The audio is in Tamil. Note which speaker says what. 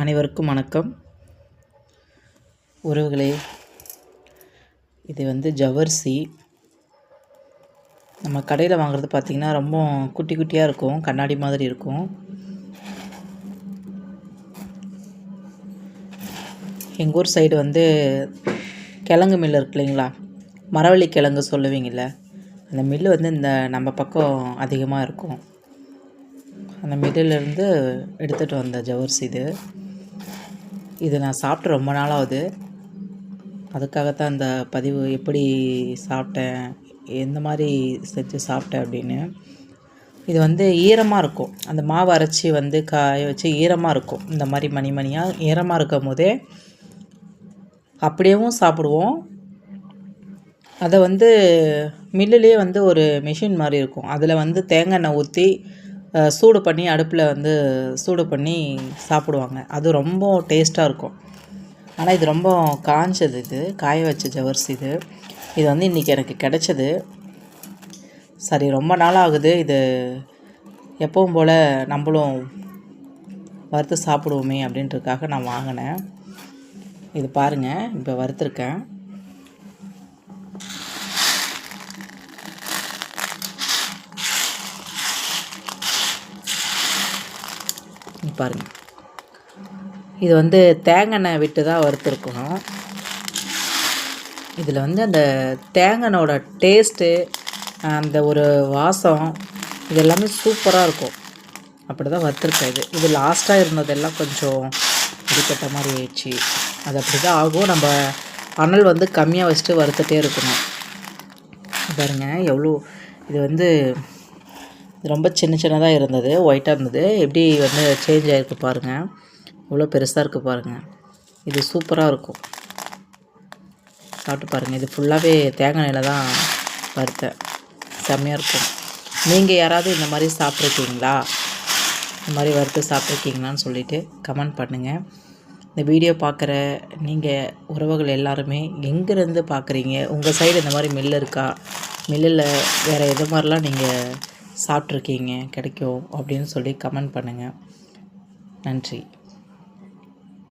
Speaker 1: அனைவருக்கும் வணக்கம் உறவுகளே. இது ஜவ்வரிசி. நம்ம கடையில் வாங்குறது பார்த்திங்கன்னா ரொம்ப குட்டி குட்டியாக இருக்கும், கண்ணாடி மாதிரி இருக்கும். எங்கள் ஊர் சைடு கிழங்கு மில்லு இருக்கு இல்லைங்களா, மரவள்ளி கிழங்கு சொல்லுவீங்கள்ல, அந்த மில்லு இந்த நம்ம பக்கம் அதிகமாக இருக்கும். அந்த மில்லிலேருந்து எடுத்துகிட்டு வந்த ஜவ்வரிசி இது நான் சாப்பிட்டு ரொம்ப நாளாகுது. அதுக்காகத்தான் இந்த பதிவு, எப்படி சாப்பிட்டேன், எந்த மாதிரி செஞ்சு சாப்பிட்டேன் அப்படின்னு. இது ஈரமாக இருக்கும். அந்த மாவு அரைச்சி காய வச்சு ஈரமாக இருக்கும். இந்த மாதிரி மணி மணியாக ஈரமாக இருக்கும் போதே அப்படியேவும் சாப்பிடுவோம். அதை மில்லுலேயே ஒரு மிஷின் மாதிரி இருக்கும். அதில் தேங்காய் எண்ணெய் ஊற்றி சூடு பண்ணி அடுப்பில் சூடு பண்ணி சாப்பிடுவாங்க. அது ரொம்ப டேஸ்ட்டாக இருக்கும். ஆனால் இது ரொம்ப காஞ்சது, இது காய வச்ச ஜவ்வரிசி. இது இன்றைக்கி எனக்கு கிடச்சது. சரி, ரொம்ப நாள் ஆகுது, இது எப்பவும் போல் நம்மளும் வறுத்து சாப்பிடுவோமே அப்படின்றதுக்காக நான் வாங்கினேன். இது பாருங்கள், இப்போ வறுத்துருக்கேன். பாருங்கள், இது தேங்காய் எண்ணெய் விட்டு தான் வறுத்துருக்கணும். இதில் அந்த தேங்காயோட டேஸ்ட்டு, அந்த ஒரு வாசம், இது எல்லாமே சூப்பராக இருக்கும். அப்படி தான் வறுத்துருக்கேன். இது லாஸ்ட்டாக இருந்ததெல்லாம் கொஞ்சம் அடிக்கட்ட மாதிரி ஆயிடுச்சு. அது அப்படி தான் ஆகும். நம்ம அனல் கம்மியாக வச்சுட்டு வறுத்துட்டே இருக்கணும். பாருங்கள் எவ்வளோ இது ரொம்ப சின்ன சின்னதாக இருந்தது, ஒயிட்டாக இருந்தது. எப்படி சேஞ்ச் ஆகிருக்கு பாருங்கள், இவ்வளோ பெருசாக இருக்குது பாருங்கள். இது சூப்பராக இருக்கும், சாப்பிட்டு பாருங்கள். இது ஃபுல்லாகவே தேங்காய் எண்ணெயில் தான் வறுத்தேன், செம்மையாக இருக்கும். நீங்கள் யாராவது இந்த மாதிரி சாப்பிட்ருக்கீங்களா, இந்த மாதிரி வறுத்து சாப்பிட்ருக்கீங்களான்னு சொல்லிவிட்டு கமெண்ட் பண்ணுங்கள். இந்த வீடியோ பார்க்குற நீங்கள் உறவுகள் எல்லாருமே எங்கேருந்து பார்க்குறீங்க, உங்கள் சைடு இந்த மாதிரி மில்லு இருக்கா, மில்லில் வேறு எது மாதிரிலாம் நீங்கள் சாப்பிட்ருக்கீங்க கிடைக்கும் அப்படின்னு சொல்லி கமெண்ட் பண்ணுங்கள். நன்றி.